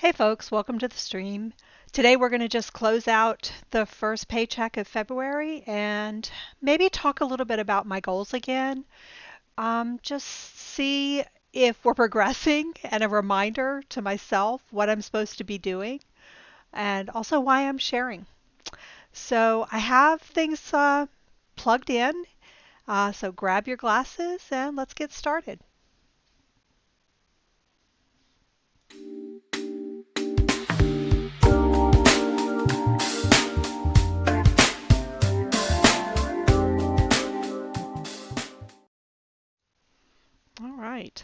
Hey folks, welcome to the stream. Today we're going to just close out the first paycheck of February and maybe talk a little bit about my goals again. Just see if we're progressing and a reminder to myself what I'm supposed to be doing and also why I'm sharing. So I have things plugged in, so grab your glasses and let's get started. All right.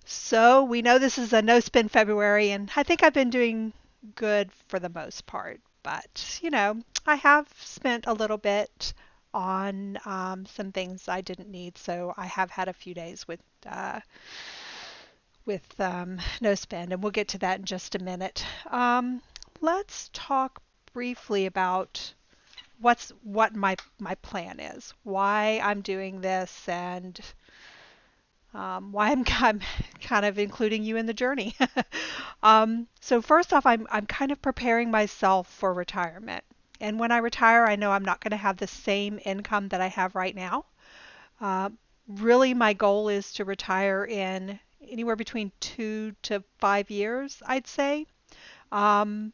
So we know this is a no spend February, and I think I've been doing good for the most part. But, I have spent a little bit on some things I didn't need, so I have had a few days with no spend, and we'll get to that in just a minute. Let's talk briefly about what my plan is, why I'm doing this, and why I'm kind of including you in the journey. So first off, I'm kind of preparing myself for retirement. And when I retire, I know I'm not going to have the same income that I have right now. Uh, Really, my goal is to retire in anywhere between 2 to 5 years, I'd say. Um,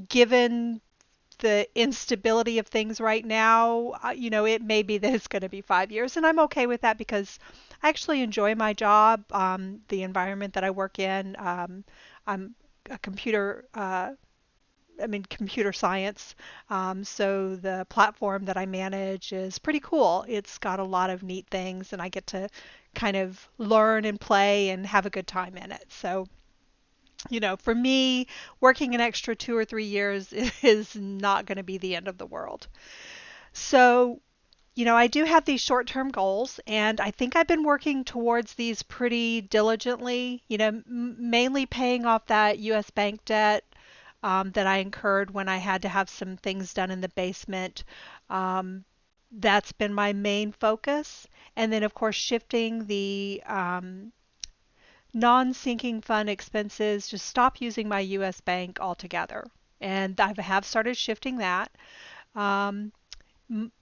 Given the instability of things right now, it may be that it's going to be 5 years, and I'm okay with that because I actually enjoy my job, the environment that I work in. I'm a I'm in computer science, so the platform that I manage is pretty cool. It's got a lot of neat things, and I get to kind of learn and play and have a good time in it. So for me, working an extra 2 or 3 years is not going to be the end of the world. So, I do have these short term goals, and I think I've been working towards these pretty diligently, mainly paying off that US bank debt that I incurred when I had to have some things done in the basement. Um, that's been my main focus. And then, of course, shifting the non-sinking fund expenses, just stop using my US bank altogether. And I have started shifting that. Um,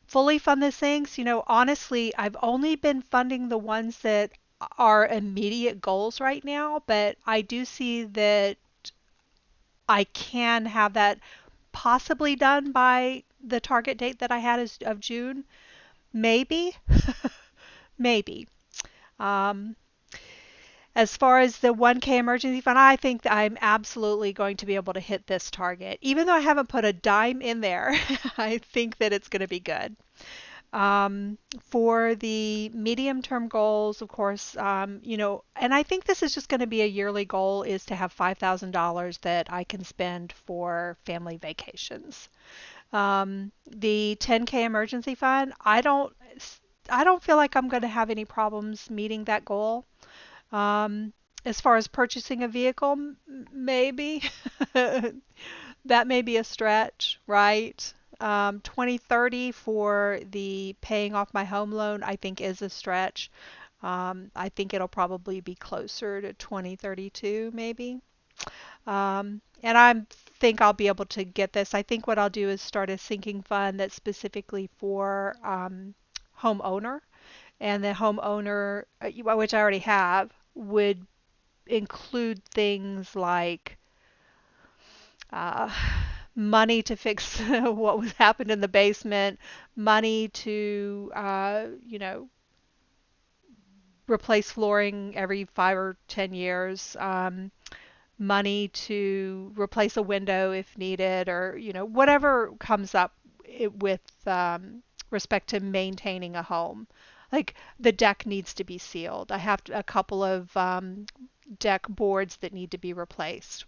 Fully fund the things, honestly, I've only been funding the ones that are immediate goals right now, but I do see that I can have that possibly done by the target date that I had is of June. Maybe, maybe. Um, As far as the 1K emergency fund, I think that I'm absolutely going to be able to hit this target. Even though I haven't put a dime in there, I think that it's going to be good. For the medium term goals, of course, and I think this is just going to be a yearly goal is to have $5,000 that I can spend for family vacations. The 10K emergency fund, I don't feel like I'm going to have any problems meeting that goal. Um, as far as purchasing a vehicle, maybe. That may be a stretch, right? 2030 for the paying off my home loan, I think is a stretch. I think it'll probably be closer to 2032, maybe. And I think I'll be able to get this. I think what I'll do is start a sinking fund that's specifically for homeowner, and the homeowner, which I already have, would include things like uh, money to fix what was happened in the basement, money to replace flooring every 5 or 10 years, money to replace a window if needed, or whatever comes up with respect to maintaining a home. Like the deck needs to be sealed. I have a couple of deck boards that need to be replaced.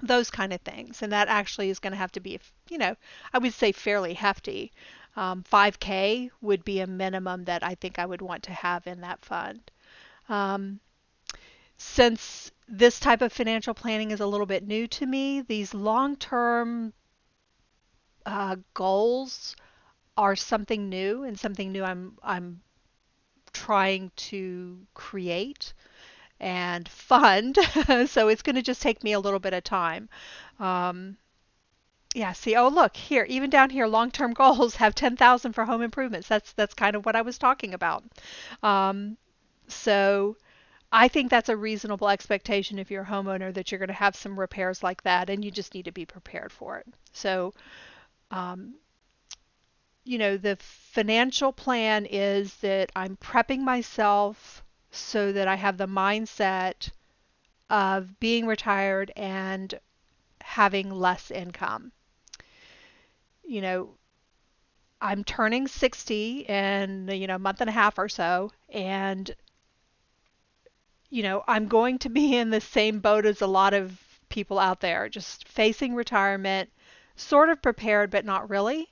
Those kind of things. And that actually is going to have to be, I would say fairly hefty. 5K would be a minimum that I think I would want to have in that fund. Um, since this type of financial planning is a little bit new to me, these long-term goals are something new and something new I'm trying to create. and fund. So it's going to just take me a little bit of time. Um, yeah, see, oh look, here, even down here, long-term goals have 10,000 for home improvements. That's kind of what I was talking about. Um, so I think that's a reasonable expectation if you're a homeowner that you're going to have some repairs like that, and you just need to be prepared for it. So, um, the financial plan is that I'm prepping myself so that I have the mindset of being retired and having less income. You know, I'm turning 60 in, a month and a half or so, and, I'm going to be in the same boat as a lot of people out there, just facing retirement, sort of prepared, but not really.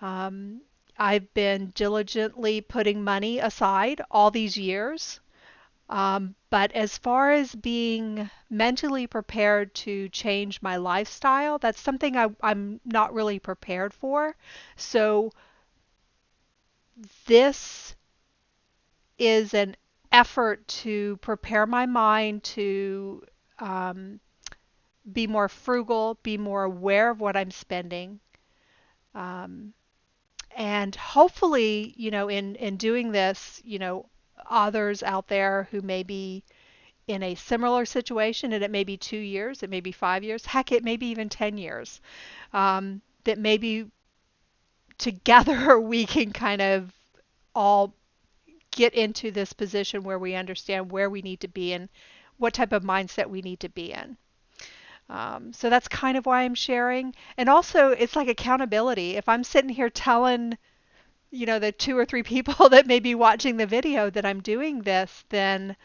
Um, I've been diligently putting money aside all these years. But as far as being mentally prepared to change my lifestyle, that's something I'm not really prepared for. So this is an effort to prepare my mind to um, be more frugal, be more aware of what I'm spending. Um, and hopefully, in doing this, others out there who may be in a similar situation, and it may be 2 years, it may be 5 years, heck, it may be even 10 years, that maybe together we can kind of all get into this position where we understand where we need to be and what type of mindset we need to be in. So that's kind of why I'm sharing. And also, it's like accountability. If I'm sitting here telling, the two or three people that may be watching the video that I'm doing this, then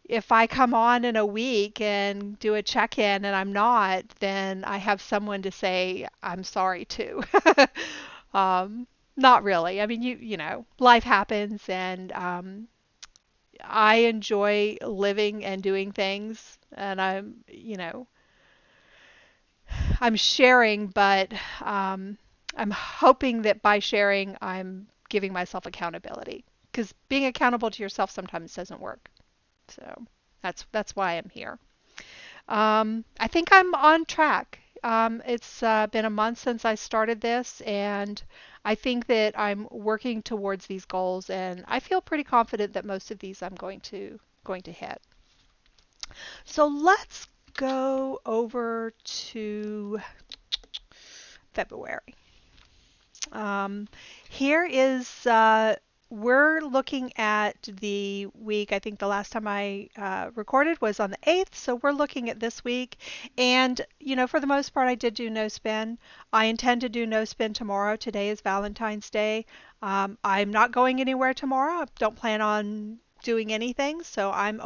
if I come on in a week and do a check-in and I'm not, then I have someone to say I'm sorry to. um, Not really. I mean, life happens, and I enjoy living and doing things, and I'm sharing, but I'm hoping that by sharing, I'm giving myself accountability, because being accountable to yourself sometimes doesn't work. So that's why I'm here. I think I'm on track. It's been a month since I started this, and I think that I'm working towards these goals, and I feel pretty confident that most of these I'm going to hit. So let's go over to February. Um, Here is we're looking at the week. I think the last time I recorded was on the 8th, so we're looking at this week. And, for the most part, I did do no spin. I intend to do no spin tomorrow. Today is Valentine's Day. I'm not going anywhere tomorrow. I don't plan on doing anything, so I'm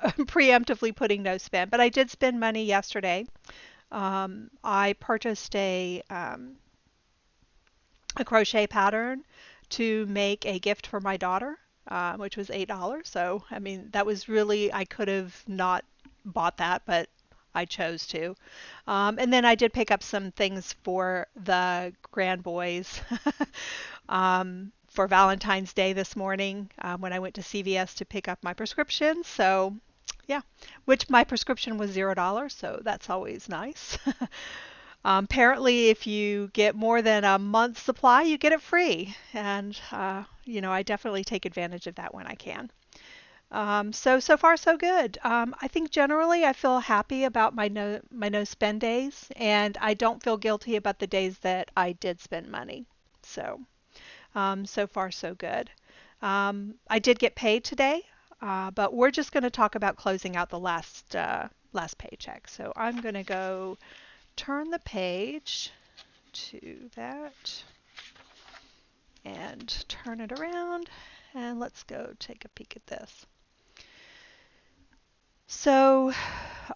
preemptively putting no spin. But I did spend money yesterday. I purchased a crochet pattern to make a gift for my daughter, which was $8. So, I mean, that was really, I could have not bought that, but I chose to. And then I did pick up some things for the grand boys for Valentine's Day this morning when I went to CVS to pick up my prescription. So, yeah, which my prescription was $0, so that's always nice. Apparently, if you get more than a month's supply, you get it free. And, I definitely take advantage of that when I can. So far so good. I think generally I feel happy about my no spend days, and I don't feel guilty about the days that I did spend money. So far so good. I did get paid today, but we're just going to talk about closing out the last paycheck. So I'm going to go turn the page to that and turn it around, and let's go take a peek at this. So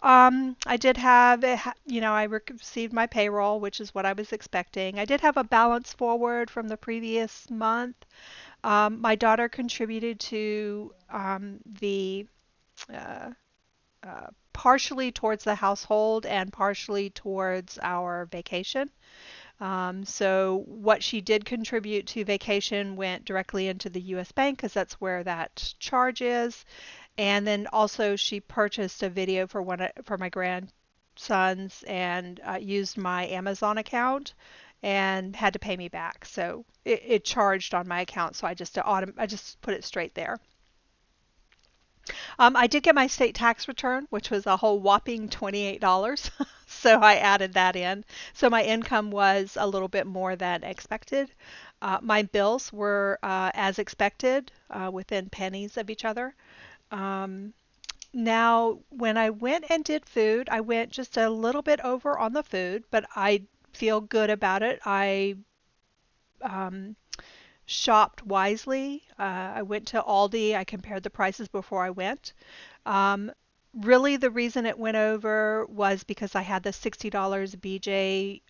I did have, I received my payroll, which is what I was expecting. I did have a balance forward from the previous month. My daughter contributed to the partially towards the household and partially towards our vacation. So what she did contribute to vacation went directly into the U.S. bank because that's where that charge is. And then also she purchased a video for for my grandsons and used my Amazon account and had to pay me back. So it charged on my account, so I just put it straight there. I did get my state tax return, which was a whole whopping $28. So I added that in. So my income was a little bit more than expected. My bills were as expected, within pennies of each other. Um, Now, when I went and did food, I went just a little bit over on the food, but I feel good about it. I um, shopped wisely. I went to Aldi. I compared the prices before I went. Um, Really, the reason it went over was because I had the $60 BJ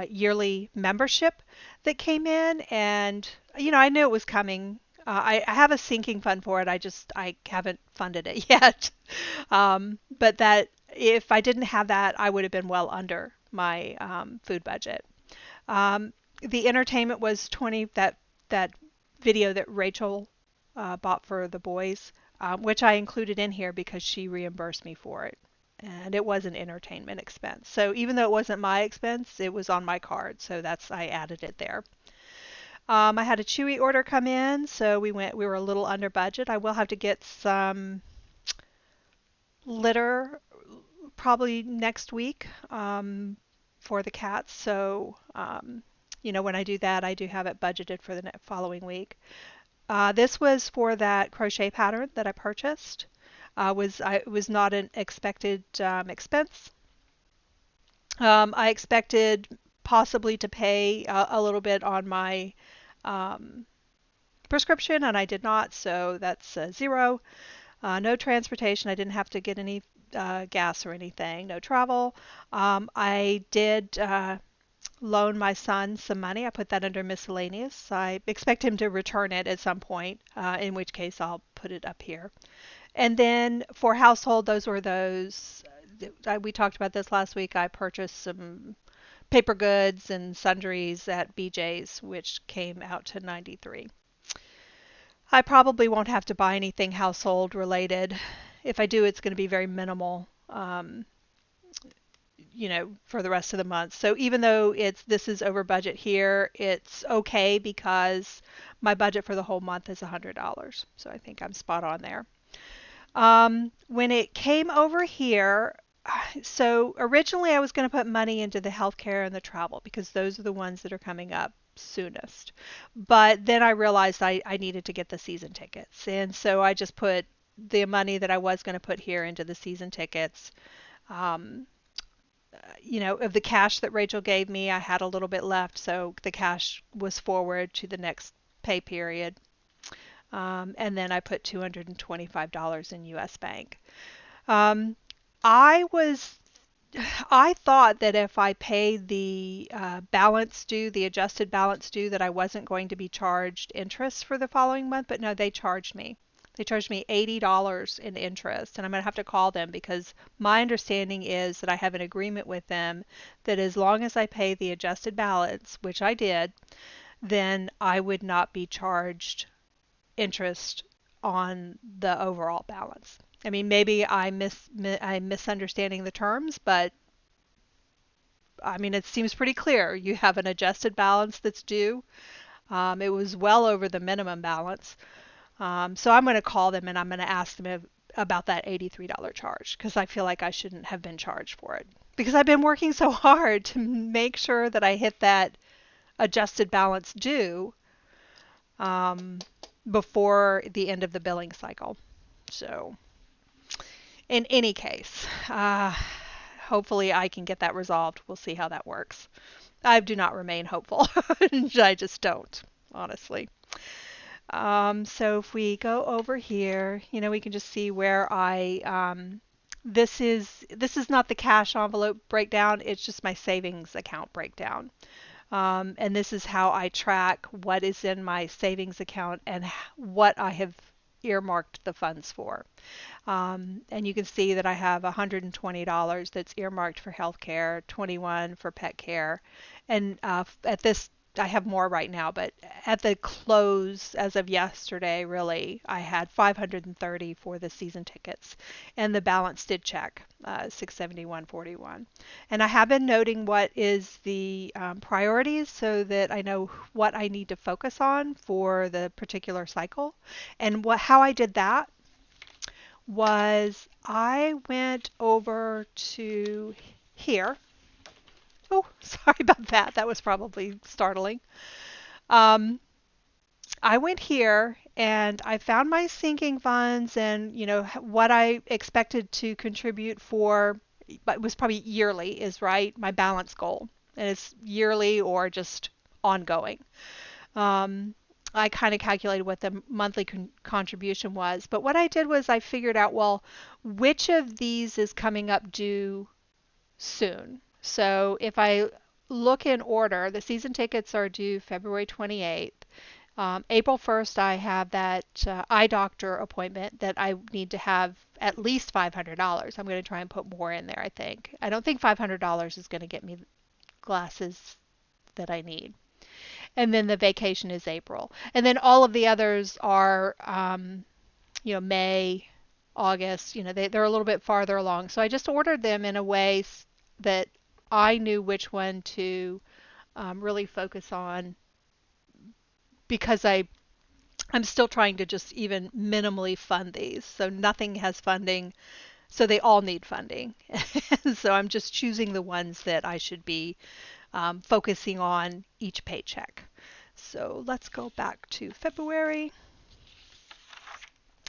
yearly membership that came in, and I knew it was coming. I have a sinking fund for it. I haven't funded it yet. But that if I didn't have that, I would have been well under my food budget. Um, the entertainment was 20 that video that Rachel bought for the boys, which I included in here because she reimbursed me for it. And it was an entertainment expense. So even though it wasn't my expense, it was on my card. So I added it there. I had a Chewy order come in, so we were a little under budget. I will have to get some litter probably next week for the cats. So, when I do that, I do have it budgeted for the following week. This was for that crochet pattern that I purchased. It was not an expected expense. I expected possibly to pay a little bit on my um, prescription, and I did not, so that's zero. No transportation. I didn't have to get any gas or anything. No travel. I did loan my son some money. I put that under miscellaneous. I expect him to return it at some point, in which case I'll put it up here. And then for household, those were those. We talked about this last week. I purchased some paper goods and sundries at BJ's, which came out to 93. I probably won't have to buy anything household related. If I do, it's going to be very minimal, for the rest of the month. So even though this is over budget here, it's okay because my budget for the whole month is $100. So I think I'm spot on there. When it came over here, so originally I was going to put money into the healthcare and the travel because those are the ones that are coming up soonest. But then I realized I needed to get the season tickets. And so I just put the money that I was going to put here into the season tickets. Um, of the cash that Rachel gave me, I had a little bit left. So the cash was forward to the next pay period. And then I put $225 in US Bank. Um, I was I thought that if I paid the balance due, the adjusted balance due, that I wasn't going to be charged interest for the following month, but no, they charged me. They charged me $80 in interest, and I'm going to have to call them because my understanding is that I have an agreement with them that as long as I pay the adjusted balance, which I did, then I would not be charged interest on the overall balance. I mean, maybe I'm misunderstanding the terms, but I mean, it seems pretty clear. You have an adjusted balance that's due. It was well over the minimum balance. So I'm going to call them and I'm going to ask them about that $83 charge because I feel like I shouldn't have been charged for it because I've been working so hard to make sure that I hit that adjusted balance due um, before the end of the billing cycle. So in any case, hopefully I can get that resolved. We'll see how that works. I do not remain hopeful. I just don't, honestly. So if we go over here, we can just see where this is not the cash envelope breakdown. It's just my savings account breakdown. And this is how I track what is in my savings account and what I have earmarked the funds for. And you can see that I have $120 that's earmarked for healthcare, 21 for pet care, and at this I have more right now, but at the close as of yesterday, really, I had 530 for the season tickets, and the balance did check 671.41. And I have been noting what is the priorities so that I know what I need to focus on for the particular cycle. And how I did that was I went over to here. Oh, sorry about that. That was probably startling. Um, I went here and I found my sinking funds and, what I expected to contribute for, but it was probably yearly is right, my balance goal. And it's yearly or just ongoing. Um, I kind of calculated what the monthly contribution was. But what I did was I figured out, well, which of these is coming up due soon. So if I look in order, the season tickets are due February 28th. April 1st, I have that eye doctor appointment that I need to have at least $500. I'm going to try and put more in there, I think. I don't think $500 is going to get me glasses that I need. And then the vacation is April. And then all of the others are, May, August, they're a little bit farther along. So I just ordered them in a way that I knew which one to really focus on because I'm still trying to just even minimally fund these. So nothing has funding. So they all need funding. So I'm just choosing the ones that I should be focusing on each paycheck. So let's go back to February.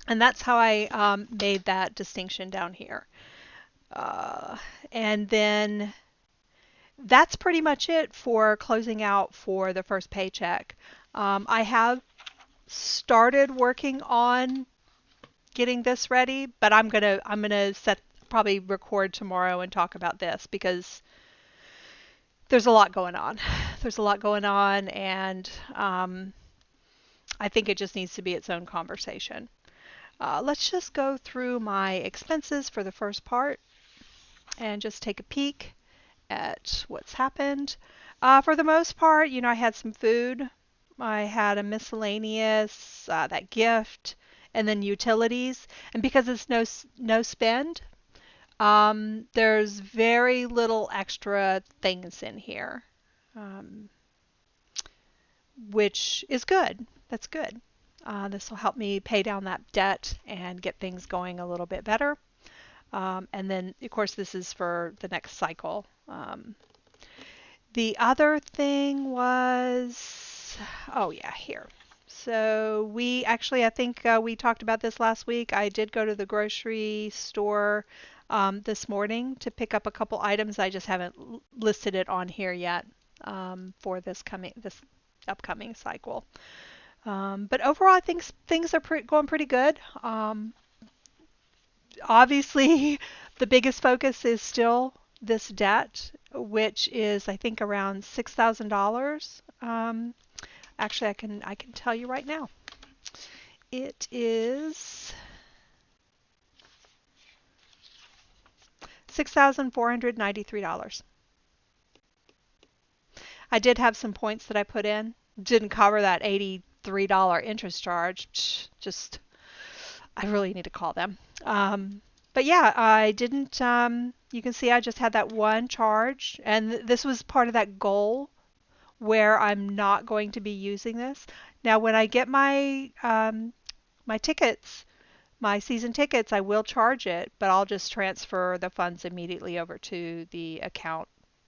And that's how I made that distinction down here. And then that's pretty much it for closing out for the first paycheck. I have started working on getting this ready, but I'm gonna probably record tomorrow and talk about this because there's a lot going on. There's a lot going on, and I think it just needs to be its own conversation. Let's just go through my expenses for the first part and just take a peek at what's happened. For the most part, I had some food. I had a miscellaneous, that gift, and then utilities. And because it's no spend, there's very little extra things in here, which is good. That's good. This will help me pay down that debt and get things going a little bit better. And then, of course, this is for the next cycle. The other thing was, oh yeah, here. So I think we talked about this last week. I did go to the grocery store this morning to pick up a couple items. I just haven't listed it on here yet for this upcoming cycle. But overall, I think things are going pretty good. Obviously, the biggest focus is still this debt, which is I think around $6,000. Actually, I can tell you right now. It is $6,493. I did have some points that I put in. Didn't cover that $83 interest charge. Just, I really need to call them. But yeah, I didn't, you can see I just had that one charge, and this was part of that goal where I'm not going to be using this. Now, when I get my my tickets, my season tickets, I will charge it, but I'll just transfer the funds immediately over to the account.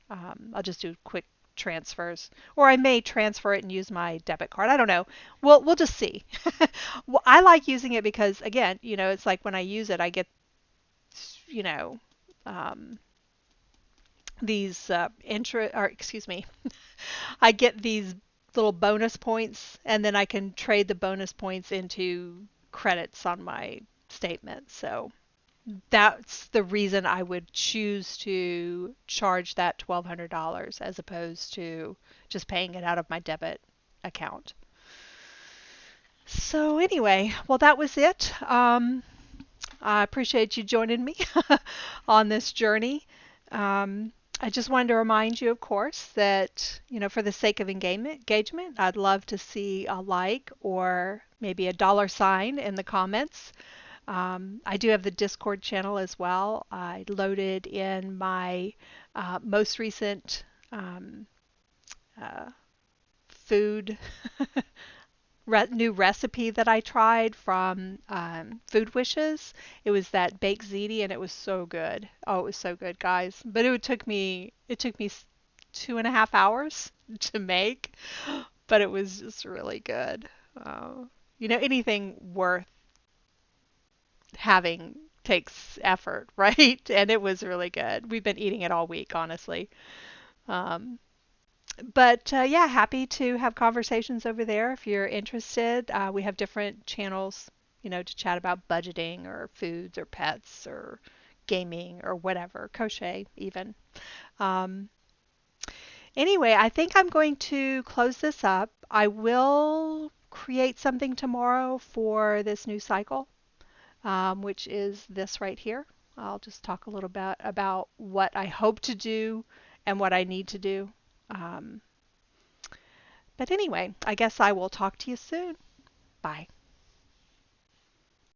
I'll just do quick transfers, or I may transfer it and use my debit card. I don't know. We'll just see. Well, I like using it because, again, it's like when I use it, I get, these I get these little bonus points, and then I can trade the bonus points into credits on my statement. So that's the reason I would choose to charge that $1,200 as opposed to just paying it out of my debit account. So anyway, well, that was it. I appreciate you joining me on this journey. I just wanted to remind you, of course, that, for the sake of engagement, I'd love to see a like or maybe a dollar sign in the comments. I do have the Discord channel as well. I loaded in my most recent uh, food new recipe that I tried from Food Wishes. It was that baked ziti, and it was so good. Oh, it was so good, guys. But it took me 2.5 hours to make, but it was just really good. Anything worth having takes effort, right? And it was really good. We've been eating it all week, honestly. Um, but yeah, happy to have conversations over there if you're interested. We have different channels, to chat about budgeting or foods or pets or gaming or whatever, crochet even. Um, anyway, I think I'm going to close this up. I will create something tomorrow for this new cycle, which is this right here. I'll just talk a little bit about what I hope to do and what I need to do. Um, But anyway, I guess I will talk to you soon. Bye.